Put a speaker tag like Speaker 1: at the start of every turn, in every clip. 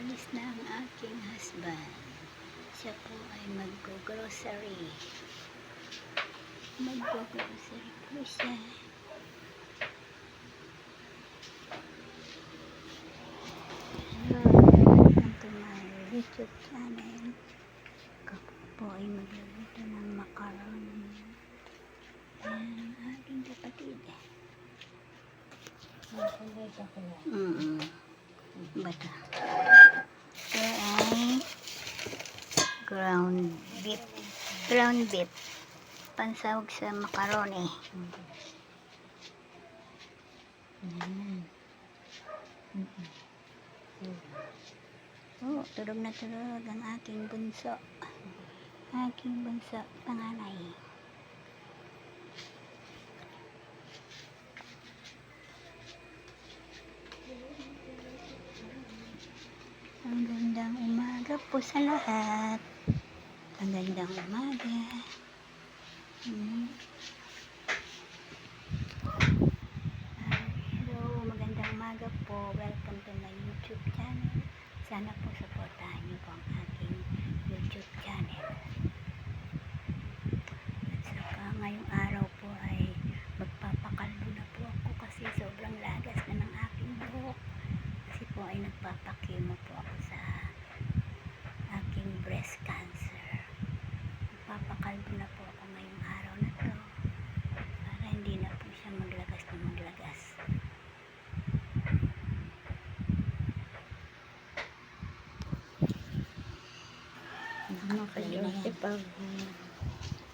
Speaker 1: Alis na ang aking husband. Siya po ay mag-grocery. Mag-grocery po siya. Hello, welcome to my YouTube channel. Ako po ay magluluto ng macaroni. Yan, aking kapatid. Bata. Ito ay ground beef. Ground beef. Pansahog sa macaroni. Yan. Oh, tulog na tulog ang aking bunso. Aking bunso, panganay. Ang gandang umaga po sa lahat. Ang gandang umaga. Hello, magandang umaga po. Welcome to my YouTube channel. Sana po supportahan niyo po ang aking YouTube channel. At saka ngayong araw po ay magpapakalbo na po ako kasi sobrang lagas na ng aking buhok. Kasi po ay nagpapakimo po ako sa aking breast cancer. Magpapakalbo na po ako ngayong araw na to para hindi na po siya maglagas na maglagas.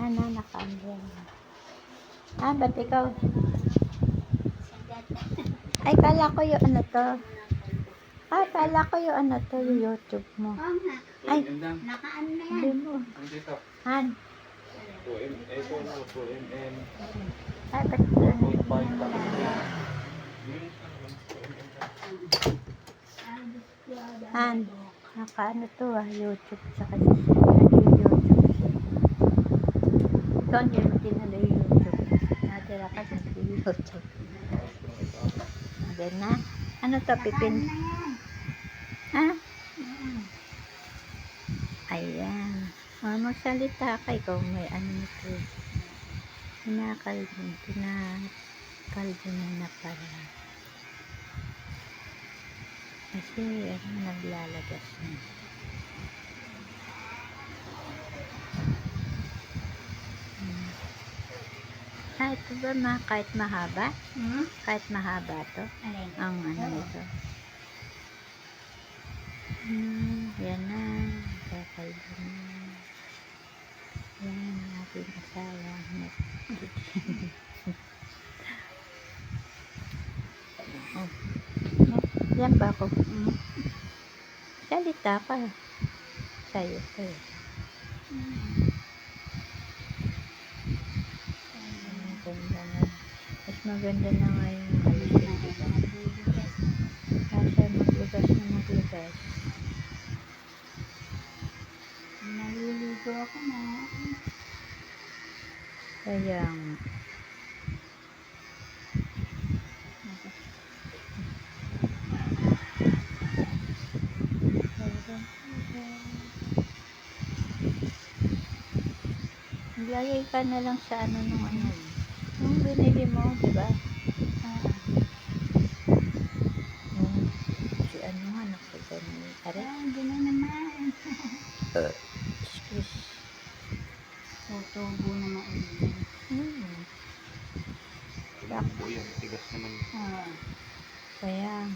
Speaker 2: Ano, naka-andyan. Ba't ikaw? Ay, kala ko yung ano to. Kala ko yung ano to, yung YouTube mo.
Speaker 1: Oo nga.
Speaker 2: Ay,
Speaker 1: Nakaan na
Speaker 2: hindi
Speaker 1: yan.
Speaker 2: mo. Han. Ay, ba't Han, naka-ano to YouTube. Saka nag-YouTube siya. Ikaw, hindi mo tinala yung YouTube. Natira ka sa YouTube. Maganda na. Ano to, pipin? Ha? Ayan. Magsalita ka. Ikaw may ano nito. Pinakalbo na pala. Kasi naglalagas na. Ito ba kahit mahaba? Kahit mahaba to?
Speaker 1: Alin?
Speaker 2: Ang ano nito. Yan na. Kakalbo na. Yan, aking asawa. Yan ba ako? Salita ka. Sa'yo. Mas maganda na nga yung kasi maglugas na maglugas.
Speaker 1: Naliligo ako na.
Speaker 2: Kaya maglagay ka na lang sa ano nung ano. Yung binili mo, diba? Si ano nga, nakagano. Aray?
Speaker 1: Hindi na naman.
Speaker 2: Excuse.
Speaker 1: Tutubo na maulit.
Speaker 3: Tubo yan, tigas naman.
Speaker 2: Kaya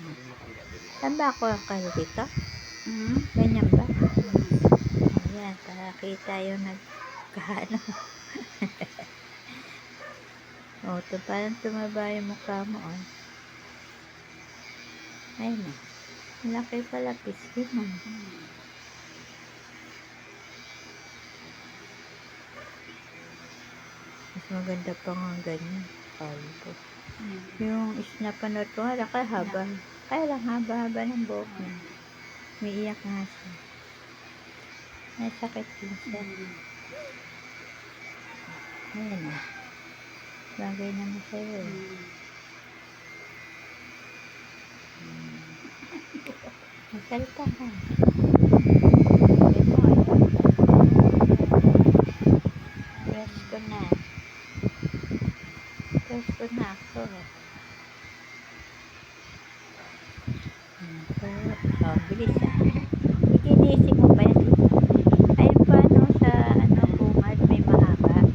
Speaker 2: saan ba ako kayo dito? Ganyan ba? Ayan, para kita yung nagkahano. Ito parang tumaba yung mukha mo. Ayun na. Malaki pala piskin mo. Mas maganda pa nga ganyan. Kalbo. Yung isnapanood ko nga, haba. Kaya lang haba-haba ng buhok niya. May iyak nga siya. May sakit din siya. Ayan na. Bagay naman sa'yo. Magsalita ka. Rest ko na. Rest ko na ako. Bilis ah. Ikinisip mo ba yan? Ay, paano sa bungad may mahaba?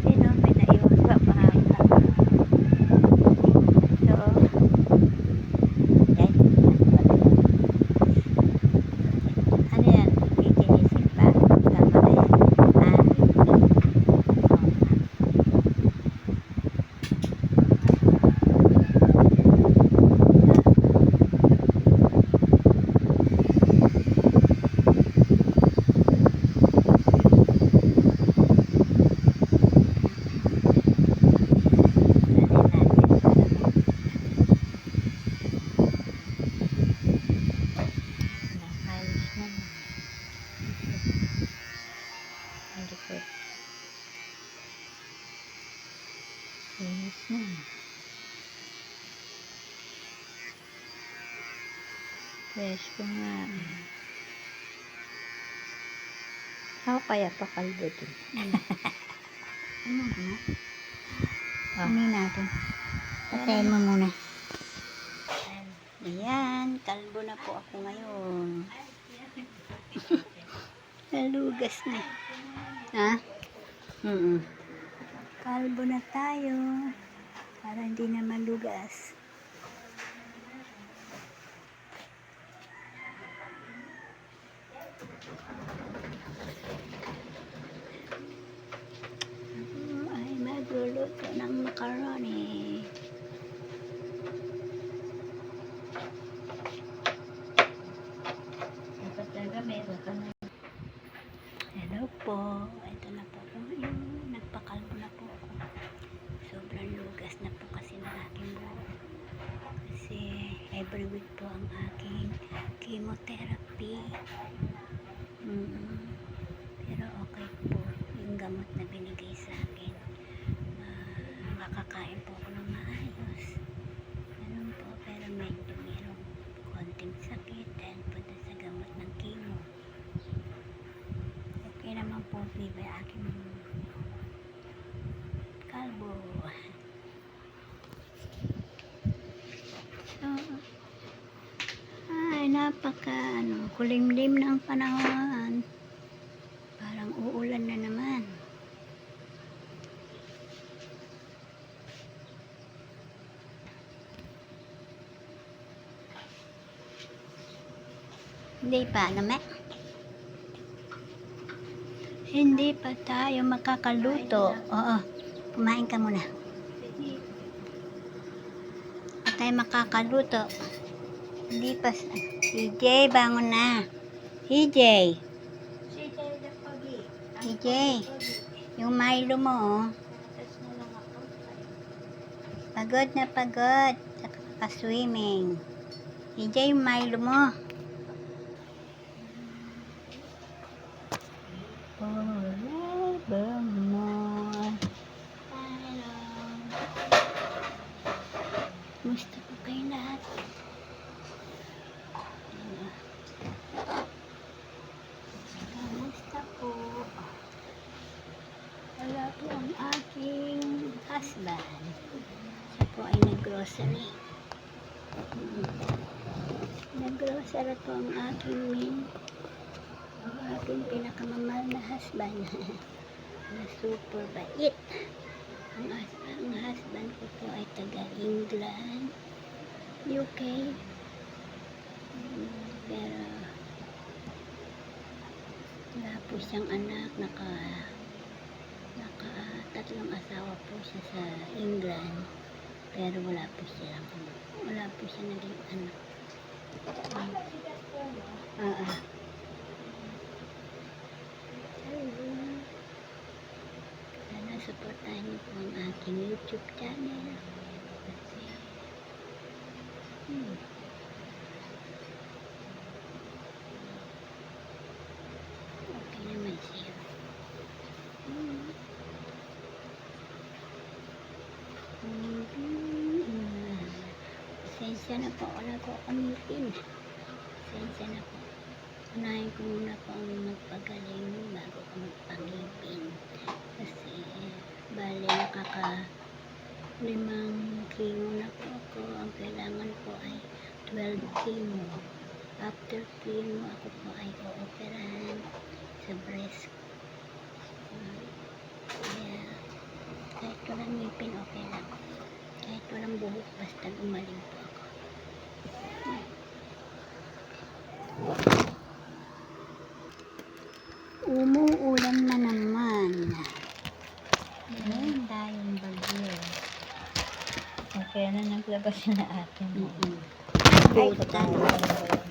Speaker 2: Sino may naiwan ba mahaba? So, yan. Ano yan? Ikinisip pa? Tama na yan. Ayos naman. Ang likod. Ayos na. Fresh ko nga. Ako kaya pa kalbo din.
Speaker 1: Ano ba?
Speaker 2: Oh.
Speaker 1: Ano natin? Patayin mo muna. Ayan, kalbo na po ako ngayon. Nalugas na. Ha? Kalbo na tayo. Para hindi na malugas. Ako ay magluluto ng macaroni.
Speaker 2: Dapat talaga meron ka na.
Speaker 1: Hello po. Ito na po ako ngayon. Nagpakalbo na po ako. Sobrang lugas na po kasi ng aking buhok. Kasi every week po ang aking chemotherapy. Pero okay po. Yung gamot na binigay sa akin. Makakain po ako ng maayos. Ganun po. Pero medyo mayroong konting sakit dahil po dun sa gamot ng chemo. Okay naman po, baby, aking kalbo. So, ay, kulimlim ng panahon. Parang uulan na naman. Hindi pa, naman. Hindi pa tayo makakaluto. Oo, kumain ka muna. Pa tayo makakaluto. Hindi pa. CJ, bangon na. CJ. CJ. Yung Milo mo, oh. Pagod na pagod. Sa kakaswimming. CJ, yung Milo mo. Forever more. Hello. Kumusta po kayo lahat? Kamusta po? Wala po ang aking husband. Siya po ay nag-grocery. Nag-grocery po ang aking pinakamamahal na husband. Na super bait. Ang husband ko po ay taga England, UK. Pero wala po siyang anak. Tatlong asawa po siya sa England. Pero wala po siya naging anak. Sana supportahan niyo po ang aking YouTube channel. Kasi okay naman siya. Pasensya na po, wala ko kamitin. pasensya na po. Unahin ko muna po ang magpagaling bago ko magpangipin. Kasi, bali nakaka 5 chemo na po ako. Ang kailangan po ay 12 chemo. After chemo, ako po ay ooperahan sa breast. Kaya, kahit walang ngipin, okay lang. Kahit walang buhok, basta gumaling po ako. Umuulan na naman.
Speaker 2: Meron tayong bagyo. Okay na naglabas na ate mo.
Speaker 1: Mm-mm.
Speaker 2: Ay,
Speaker 1: Butan.
Speaker 2: kapag